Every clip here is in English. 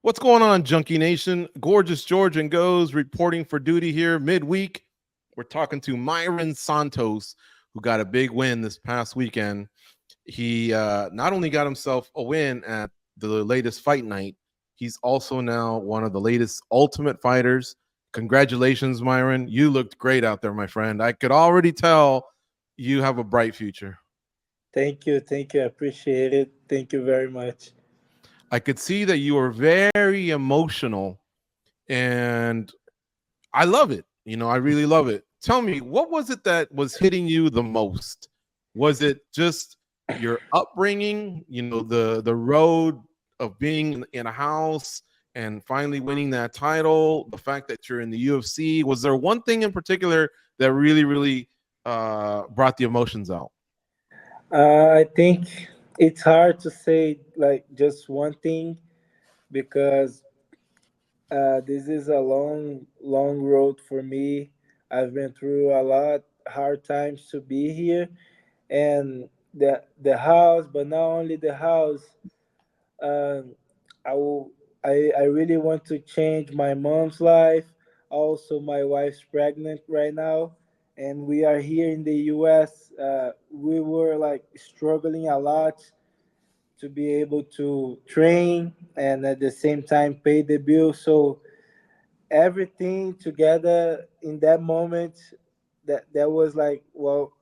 What's going on, Junkie Nation? Gorgeous George and Goes reporting for duty here midweek. We're talking to Mairon Santos, who got a big win this past weekend. He not only got himself a win at the latest fight night, he's also now one of the latest Ultimate Fighters. Congratulations, Mairon. You looked great out there, my friend. I could already tell you have a bright future. Thank you. Thank you. I appreciate it. Thank you very much. I could see that you were very emotional, and I love it. I really love it. Tell me, what was it that was hitting you the most? Was it just your upbringing, the road of being in a house and finally winning that title, the fact that you're in the UFC? Was there one thing in particular that really, really brought the emotions out? I think it's hard to say like just one thing because this is a long, long road for me. I've been through a lot hard times to be here, and the house, but not only the house. Um, I will. I really want to change my mom's life. Also, my wife's pregnant right now, and we are here in the U.S. We were like struggling a lot to be able to train and at the same time pay the bill. So everything together in that moment, that was like, well,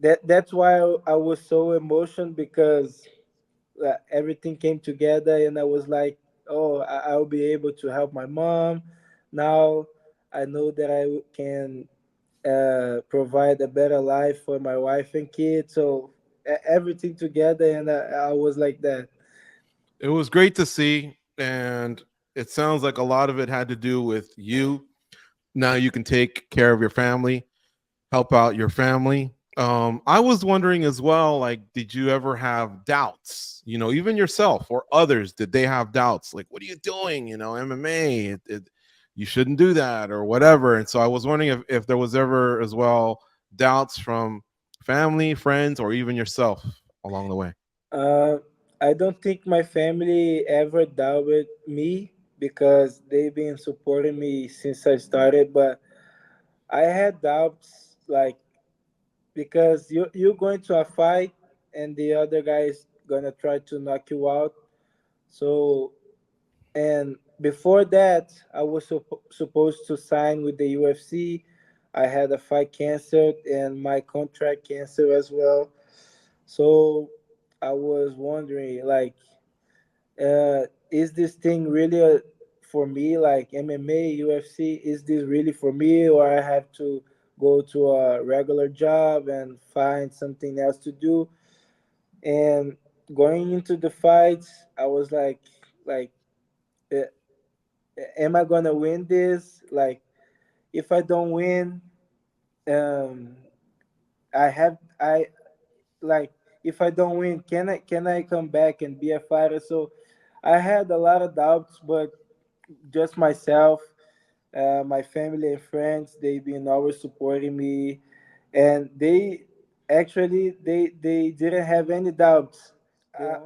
that's why I was so emotional because everything came together and I was like, oh, I'll be able to help my mom. Now I know that I can provide a better life for my wife and kids. So everything together, and I was like that. It was great to see, and it sounds like a lot of it had to do with you. Now you can take care of your family, help out your family. I was wondering as well, like, did you ever have doubts? Even yourself or others, did they have doubts? Like, what are you doing? MMA, you shouldn't do that or whatever. And so I was wondering if there was ever as well doubts from family, friends, or even yourself along the way. Uh, I don't think my family ever doubted me because they've been supporting me since I started. But I had doubts, like because you're going to a fight and the other guy is gonna try to knock you out. So and before that, I was supposed to sign with the UFC. I had a fight canceled and my contract canceled as well. So I was wondering, like, is this thing really for me? Like MMA, UFC, is this really for me, or I have to go to a regular job and find something else to do? And going into the fights, I was like, uh, am I gonna win this? Like, if I don't win, um, I like if I don't win, can I come back and be a fighter? So I had a lot of doubts, but just myself, my family and friends, they've been always supporting me, and they actually they didn't have any doubts.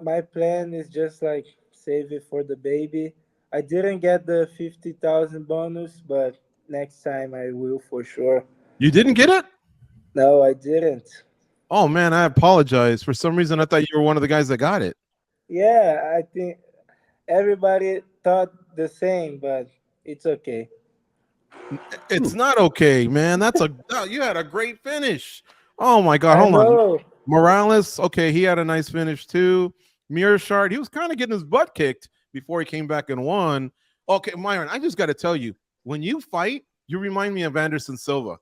My plan is just like save it for the baby. I didn't get the 50,000 bonus, but next time I will for sure. You didn't get it? No, I didn't. Oh man, I apologize. For some reason, I thought you were one of the guys that got it. Yeah, I think everybody thought the same, but it's okay. It's not okay, man. You had a great finish. Oh my god, I hold on. know. Morales, okay, he had a nice finish too. Mearshart, he was kind of getting his butt kicked before he came back and won. Okay, Myron, I just got to tell you, when you fight, you remind me of Anderson Silva.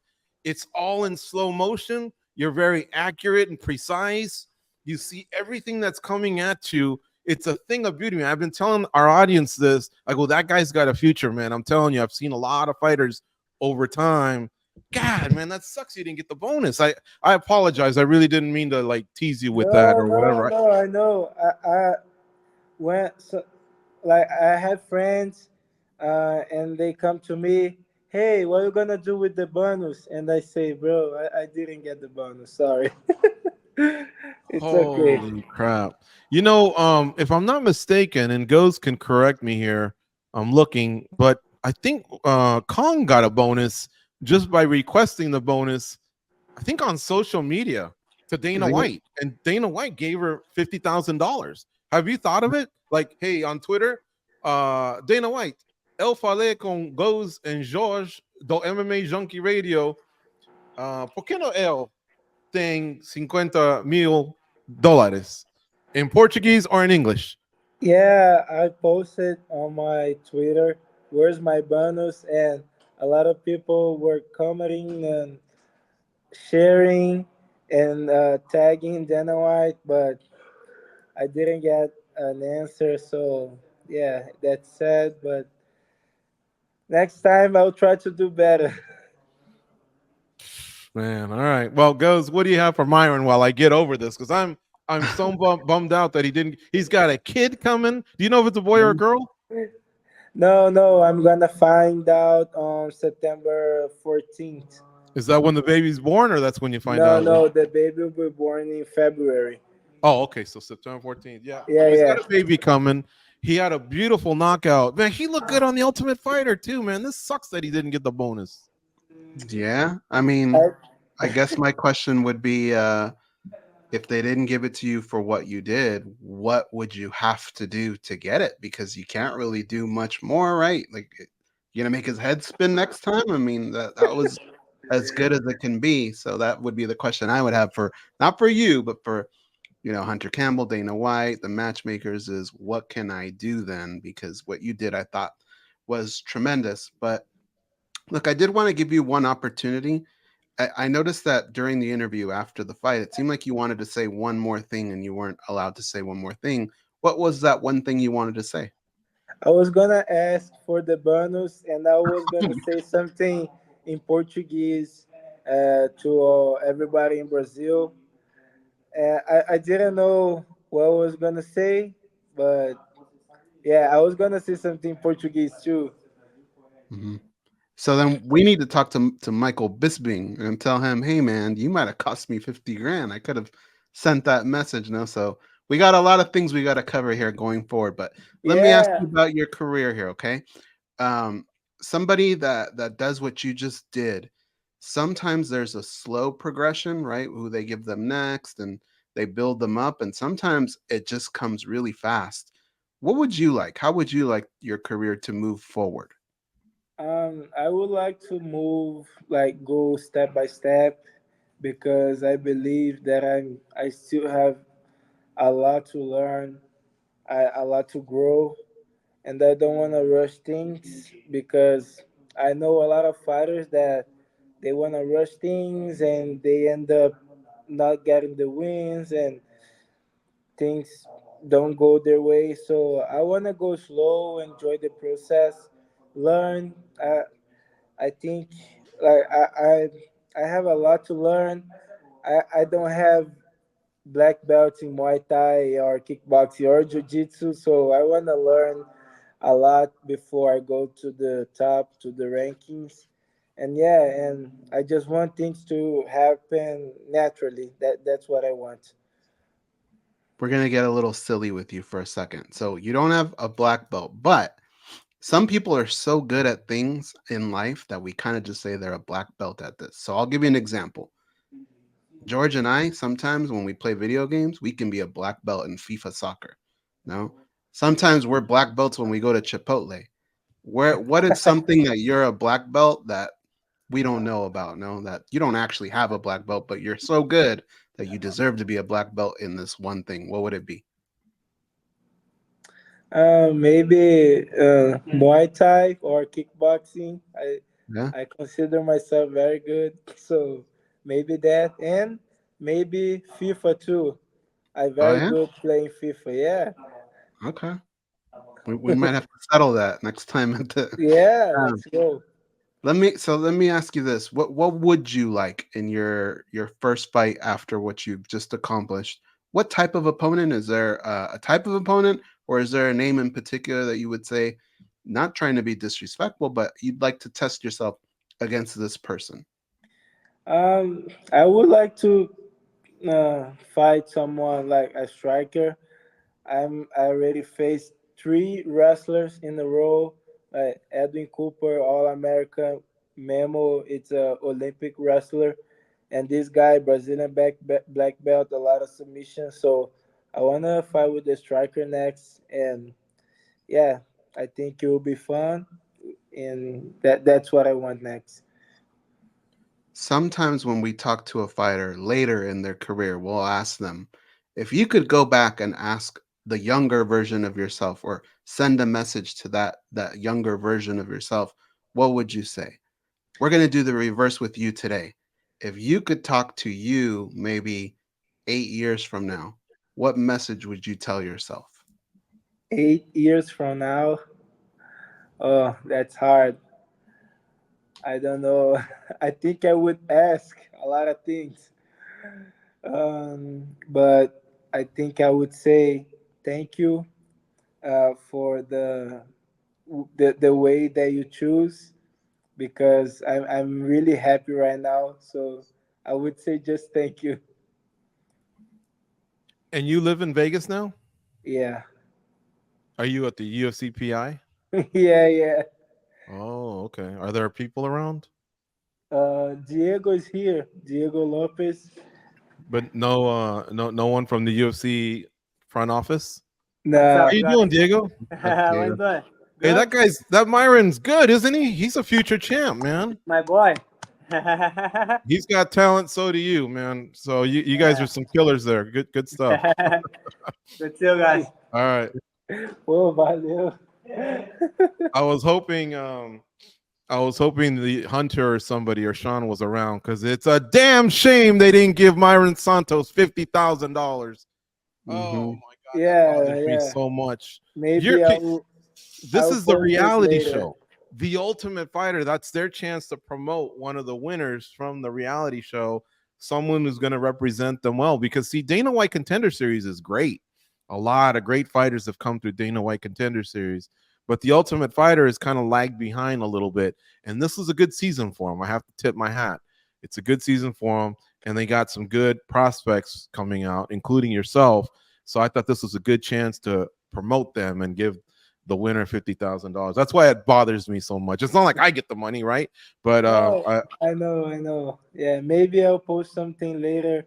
It's all in slow motion. You're very accurate and precise. You see everything that's coming at you. It's a thing of beauty, man. I've been telling our audience this. I go, that guy's got a future, man. I'm telling you, I've seen a lot of fighters over time. God, man, that sucks you didn't get the bonus. I apologize. I really didn't mean to like tease you with that No, or no, whatever. no. I know. I went so, like I have friends, and they come to me. Hey, what are you gonna do with the bonus? And I say, bro, I didn't get the bonus. Sorry. It's okay. Holy crap. If I'm not mistaken, and Ghost can correct me here, I'm looking, but I think Kong got a bonus just by requesting the bonus, I think on social media to I Dana think White. And Dana White gave her $50,000. Have you thought of it? Like, hey, on Twitter, Dana White, El Fale con Goes and George do MMA Junkie Radio. ¿Por qué no él tem $50,000 in Portuguese or in English? Yeah, I posted on my Twitter, where's my bonus? And a lot of people were commenting and sharing and tagging Dana White, but I didn't get an answer. So, yeah, that's sad. But next time I'll try to do better. Man, all right. Well, Goes, what do you have for Myron while I get over this? Because I'm so bummed out that he didn't. He's got a kid coming. Do you know if it's a boy or a girl? No, no, I'm gonna find out on September 14th. Is that when the baby's born, or that's when you find No, out? no, the baby will be born in February. Oh, okay. So September 14th. Yeah. Yeah, So he's yeah. got a baby coming. He had a beautiful knockout. Man, he looked good on the Ultimate Fighter too, man. This sucks that he didn't get the bonus. yeah. I mean, I, I guess my question would be, if they didn't give it to you for what you did, what would you have to do to get it? Because you can't really do much more, right? Like, you're gonna make his head spin next time. I mean, that was as good as it can be. So that would be the question I would have for, not for you, but for, Hunter Campbell, Dana White, the matchmakers, is what can I do then? Because what you did, I thought, was tremendous. But look, I did want to give you one opportunity. I noticed that during the interview after the fight, it seemed like you wanted to say one more thing and you weren't allowed to say one more thing. What was that one thing you wanted to say? I was gonna ask for the bonus, and I was gonna say something in Portuguese to everybody in Brazil. I didn't know what I was gonna say, but yeah, I was gonna say something in Portuguese too. Mhm. So then we need to talk to Michael Bisping and tell him, hey man, you might have cost me 50 grand. I could have sent that message. No, so we got a lot of things we got to cover here going forward. But let me ask Yeah, you about your career here, okay? Um, Somebody that does what you just did, sometimes there's a slow progression, right? Who they give them next and they build them up, and sometimes it just comes really fast. What would you like? How would you like your career to move forward? I would like to move like go step by step because I believe that I still have a lot to learn, a lot to grow, and I don't want to rush things because I know a lot of fighters that they want to rush things and they end up not getting the wins and things don't go their way. So I want to go slow, enjoy the process, learn. I think like I have a lot to learn. I don't have black belts in Muay Thai or kickboxing or jiu-jitsu, so I want to learn a lot before I go to the top, to the rankings. And yeah, and I just want things to happen naturally. That's what I want. We're going to get a little silly with you for a second. So you don't have a black belt, but some people are so good at things in life that we kind of just say they're a black belt at this. So I'll give you an example. George and I, sometimes when we play video games, we can be a black belt in FIFA soccer. No? Sometimes we're black belts when we go to Chipotle. What is something that you're a black belt that we don't know about? No, that you don't actually have a black belt, but you're so good that you deserve to be a black belt in this one thing. What would it be? Maybe Muay Thai or kickboxing. Yeah. I consider myself very good, so maybe that, and maybe FIFA too. I'm Oh very yeah. good playing FIFA. Yeah, Okay. We might have to settle that next time at the. yeah. Let's go. Let me ask you this. What would you like in your first fight after what you've just accomplished? What type of opponent? Is there a type of opponent, or is there a name in particular that you would say, not trying to be disrespectful, but you'd like to test yourself against this person? I would like to fight someone like a striker. I already faced three wrestlers in a row, like Edwin Cooper, All American, Memo. It's a Olympic wrestler, and this guy Brazilian black belt, a lot of submissions. So I wanna fight with the striker next, and yeah, I think it will be fun, and that's what I want next. Sometimes when we talk to a fighter later in their career, we'll ask them, if you could go back and ask the younger version of yourself or send a message to that younger version of yourself, what would you say? We're going to do the reverse with you today. If you could talk to you maybe 8 years from now, what message would you tell yourself? 8 years from now, oh, that's hard. I don't know. I think I would ask a lot of things. But I think I would say thank you for the way that you choose, because I'm really happy right now. So I would say just thank you. And you live in Vegas now? Yeah. Are you at the UFC PI? Yeah, yeah. Oh, okay. Are there people around? Diego is here. Diego Lopez. But no one from the UFC front office? What's Nah. How up, you doing, guys? Diego? Up, How you Diego. doing? Hey, Good? that Myron's good, isn't he? He's a future champ, man. My boy. He's got talent, so do you, man. So you guys are some killers there. Good stuff. Good to you guys. All right. Oh, valeu. I was hoping the Hunter or somebody or Sean was around, because it's a damn shame they didn't give Myron Santos $50,000. Oh Hmm. my God, that Yeah, bothers me yeah. so much. You're Maybe This I'll is the post this reality later. show. The Ultimate Fighter, that's their chance to promote one of the winners from the reality show, someone who's going to represent them well. Because, see, Dana White Contender Series is great. A lot of great fighters have come through Dana White Contender Series, but the Ultimate Fighter is kind of lagged behind a little bit. And this is a good season for him. I have to tip my hat. It's a good season for him, and they got some good prospects coming out, including yourself. So I thought this was a good chance to promote them and give the winner $50,000. That's why it bothers me so much. It's not like I get the money, right? But No, I know. Yeah, maybe I'll post something later,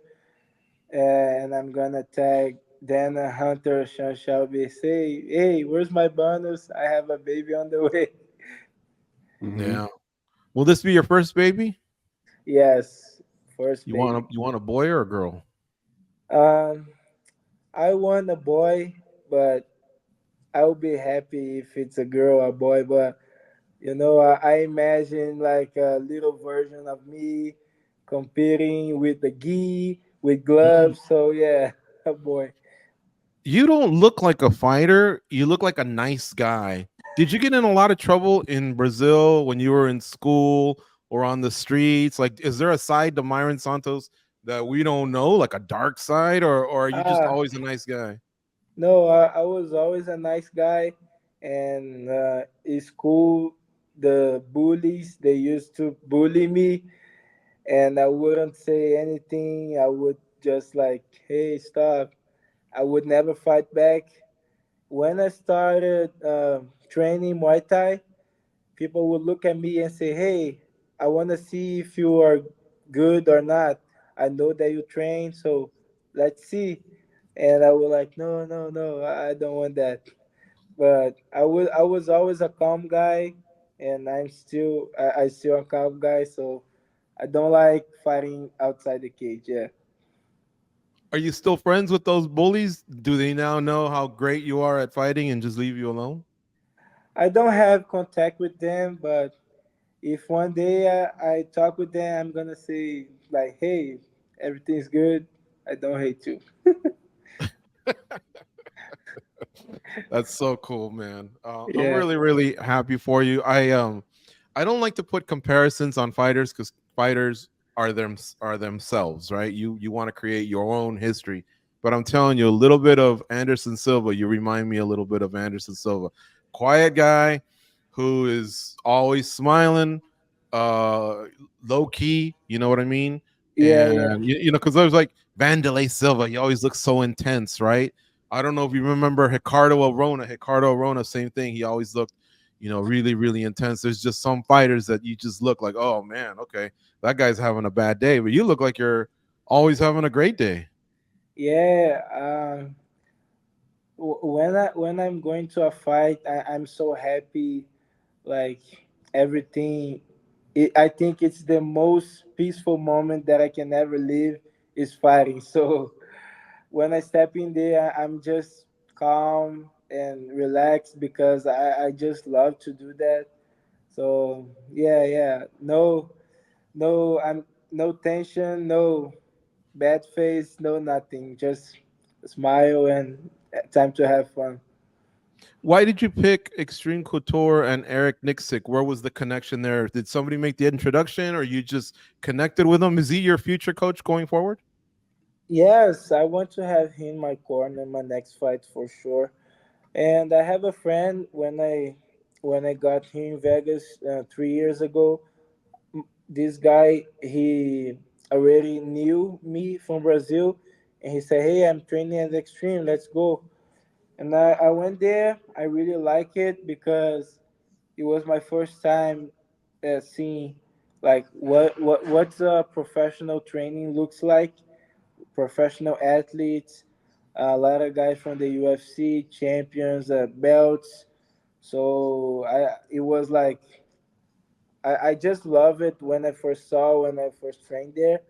and I'm gonna tag Dana Hunter, Sean Shelby. Say, hey, where's my bonus? I have a baby on the way. Hmm. yeah. Will this be your first baby? Yes, first You want baby. a boy or a girl? Um, I want a boy, but I'll be happy if it's a girl or a boy. But I imagine like a little version of me competing with the gi with Mm. gloves. So yeah, a boy. You don't look like a fighter. You look like a nice guy. Did you get in a lot of trouble in Brazil when you were in school or on the streets? Like, is there a side to Myron Santos that we don't know, like a dark side, or are you just Ah, always a nice guy? no, I was always a nice guy, and in school, the bullies they used to bully me, and I wouldn't say anything. I would just like, hey, stop. I would never fight back. When I started training Muay Thai, people would look at me and say, hey, I want to see if you are good or not. I know that you train, so let's see. And I was like, no, no, no, I don't want that. But I was always a calm guy, and I still a calm guy. So I don't like fighting outside the cage. Yeah, Are you still friends with those bullies? Do they now know how great you are at fighting and just leave you alone? I don't have contact with them, but if one day I talk with them, I'm gonna say like, hey, everything's good. I don't hate you. That's so cool, man. I'm Yeah, really, really happy for you. I don't like to put comparisons on fighters because fighters are themselves, right? You want to create your own history, but I'm telling you, a little bit of Anderson Silva. You remind me a little bit of Anderson Silva, quiet guy who is always smiling, uh, low key. You know what I mean? yeah, yeah, And because I was like, Vanderlei Silva, he always looks so intense, right? I don't know if you remember Ricardo Arona. Ricardo Arona, same thing. He always looked, really, really intense. There's just some fighters that you just look like, oh man, okay, that guy's having a bad day, but you look like you're always having a great day. Yeah. When I'm going to a fight, I'm so happy. Like everything, I think it's the most peaceful moment that I can ever live is fighting. So when I step in there, I'm just calm and relaxed because I just love to do that. So yeah, yeah, no tension, no bad face, no nothing. Just smile and time to have fun. Why did you pick Extreme Couture and Eric Nixick? Where was the connection there? Did somebody make the introduction, or you just connected with him? Is he your future coach going forward? Yes, I want to have him in my corner in my next fight for sure. And I have a friend when I got here in Vegas 3 years ago. This guy he already knew me from Brazil, and he said, "Hey, I'm training at Extreme. Let's go." And I went there. I really like it because it was my first time seeing like what's a professional training looks like. Professional athletes, a lot of guys from the UFC, champions, belts. So it was like I just love it when I first trained there,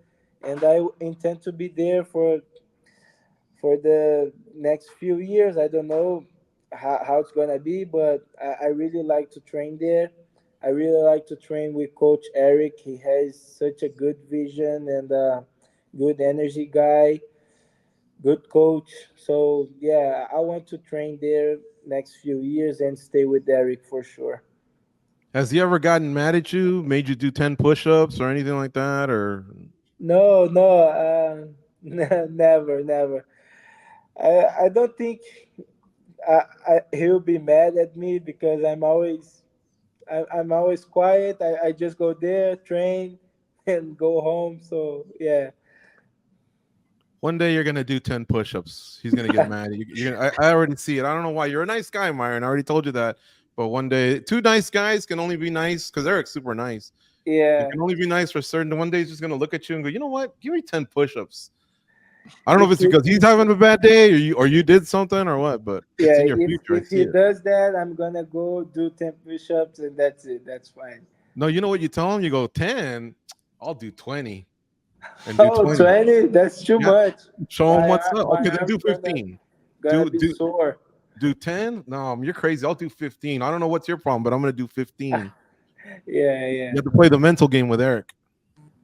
and I intend to be there for the next few years. I don't know how it's gonna be, but I really like to train there. I really like to train with Coach Eric. He has such a good vision and good energy guy, good coach. So yeah, I want to train there next few years and stay with Eric for sure. Has he ever gotten mad at you, made you do 10 push-ups or anything like that? Or No, no, never, never. I don't think he'll be mad at me because I'm always quiet. I just go there, train, and go home. So yeah, one day you're gonna do 10 push-ups. He's gonna get mad. I already see it. I don't know why. You're a nice guy, Myron. I already told you that. But one day, two nice guys can only be nice because Eric's super nice. It yeah. can only be nice for certain. One day he's just gonna look at you and go, you know what? Give me 10 push-ups. I don't know if If it's he, because he's having a bad day or you did something or what, but it's yeah, in your future. I if see he it. does that, I'm gonna go do 10 push-ups and that's it. That's fine. No, you know what you tell him? You go 10, I'll do 20 and do Oh, 20. 20? That's too Yeah. much. Show him My what's up. my Okay, then arm's do 15. gonna Do be do sore. do 10? No, you're crazy. I'll do 15. I don't know what's your problem, but I'm gonna do 15. Yeah, You yeah. have to play the mental game with Eric.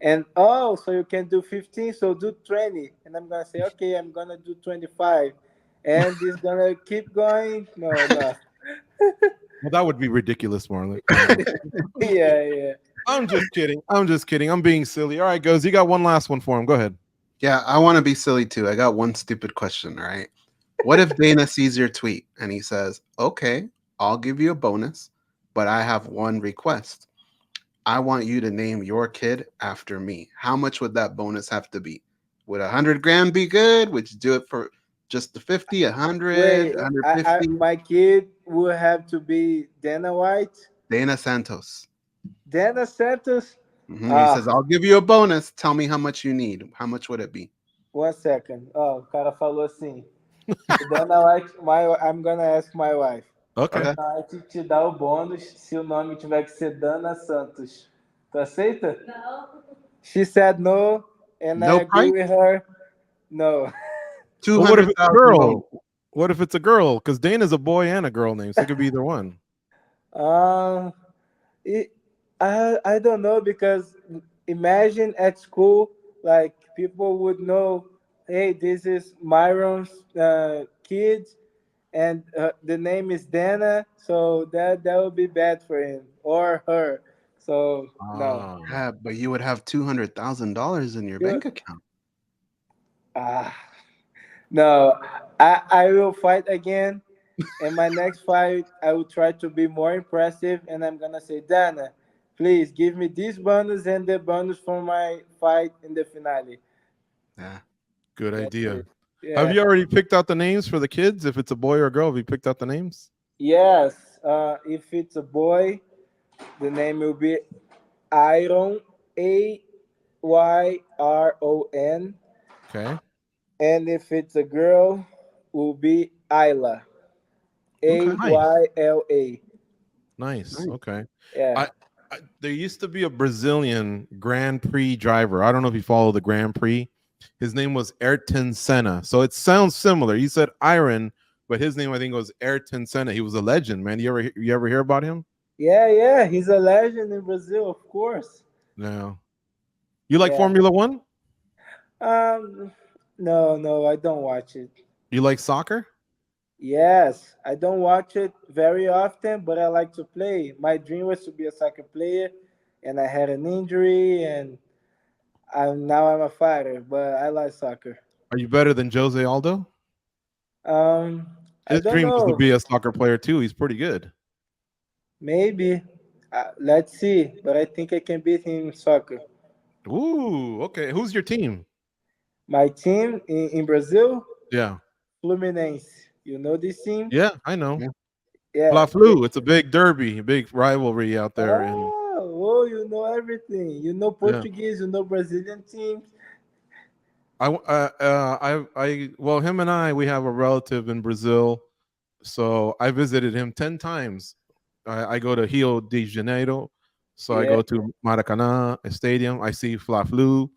And oh, so you can do 15, so do 20. And I'm gonna say, okay, I'm gonna do 25. And it's gonna keep going. No, no. Well, that would be ridiculous, Marlon. Come on. Yeah, yeah. I'm just kidding. I'm just kidding. I'm being silly. All right, goes. You got one last one for him. Go ahead. Yeah, I want to be silly too. I got one stupid question, all right? What if Dana sees your tweet and he says, "Okay, I'll give you a bonus, but I have one request. I want you to name your kid after me." How much would that bonus have to be? Would 100 grand be good? Would you do it for just the 50, 100, Wait, my kid will have to be Dana White, Dana Santos. Dana Santos. He Ah, says, "I'll give you a bonus. Tell me how much you need." How much would it be? 1 second. Oh, o cara falou assim. Dana White, I'm gonna ask my wife. Okay. Okay. Dana White te dá o bônus se o nome tiver que ser Dana Santos. Tu aceita? She said no, and I No agree price. with her. No. But what if it's a 200,000 bonus. girl? What if it's a girl? Because Dana's a boy and a girl name, so it could be either one. Um, it, I don't know because imagine at school, like people would know, hey, this is Myron's kid, and the name is Dana, so that would be bad for him or her. So no. Ah. Yeah, but you would have $200,000 in your You, bank account. ah, no, I will fight again. In my next fight, I will try to be more impressive, and I'm gonna say, Dana, please give me this bonus and the bonus for my fight in the finale. Yeah. Good That's idea. it. Have Yeah. you already picked out the names for the kids? If it's a boy or a girl, have you picked out the names? Yes. If it's a boy, the name will be Iron, Ayron. Okay. And if it's a girl, will be Ayla, Okay. Nice. Ayla. Nice. Nice. Okay. Yeah. I, there used to be a Brazilian Grand Prix driver. I don't know if you follow the Grand Prix. His name was Ayrton Senna. So it sounds similar. You said Iron, but his name I think was Ayrton Senna. He was a legend, man. You ever hear about him? Yeah. He's a legend in Brazil, of course. No. You like Yeah. Formula One? Um. No, I don't watch it. You like soccer? Yes, I don't watch it very often, but I like to play. My dream was to be a soccer player, and I had an injury, and now I'm a fighter. But I like soccer. Are you better than Jose Aldo? Um, I His don't dream was to know. be a soccer player too. He's pretty good. Maybe. Let's see. But I think I can beat him in soccer. Ooh, okay. Who's your team? My team in Brazil, Yeah. Fluminense. You know this team? Yeah, I know. Yeah. Yeah. La Flu. It's a big derby, a big rivalry out there. And You know everything. You know yeah, Portuguese. You know Brazilian teams. well, him and we have a relative in Brazil, so I visited him 10 times. I go to Rio de Janeiro, so I Yeah. go to Maracanã Stadium. I see Fla Flu,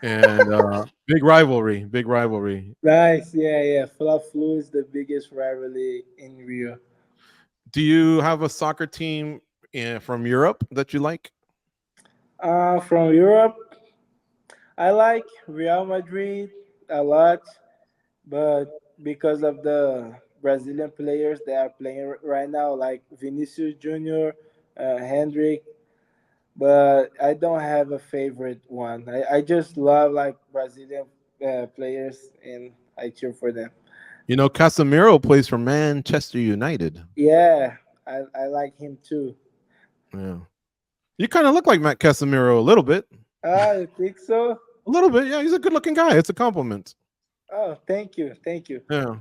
and big rivalry, big rivalry. Nice. Yeah. Fla-Flu is the biggest rivalry in Rio. Do you have a soccer team from Europe that you like? From Europe, I like Real Madrid a lot, but because of the Brazilian players that are playing right now, like Vinicius Junior, Hendrick, but I don't have a favorite one. I just love like Brazilian players, and I cheer for them. You know, Casemiro plays for Manchester United. Yeah, I like him too. Yeah, you kind of look like Matt Casemiro a little bit. You think so? A little bit, yeah. He's a good-looking guy. It's a compliment. Oh, thank you. Yeah.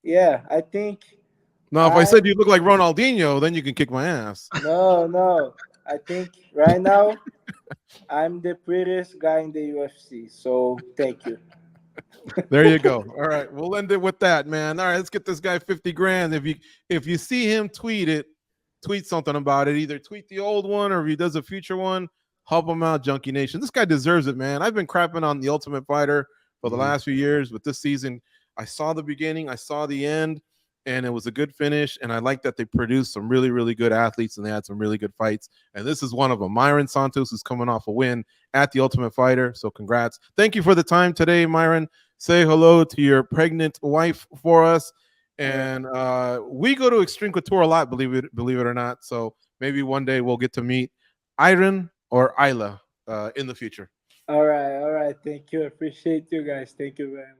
Yeah, I think Now, if I I said you look like Ronaldinho, then you can kick my ass. no. I think right now I'm the prettiest guy in the UFC. So thank you. There you go. All right, we'll end it with that, man. All right, let's get this guy 50 grand. If you see him tweet it, tweet something about it. Either tweet the old one or if he does a future one, help him out, Junkie Nation. This guy deserves it, man. I've been crapping on the Ultimate Fighter for the last few years, but this season I saw the beginning, I saw the end, and it was a good finish. And I like that they produced some really, really good athletes and they had some really good fights. And this is one of them. Mairon Santos is coming off a win at the Ultimate Fighter. So congrats. Thank you for the time today, Mairon. Say hello to your pregnant wife for us. And we go to Extreme Couture a lot, believe it or not. So maybe one day we'll get to meet Iron or Isla in the future. All right. Thank you. Appreciate you guys. Thank you very much.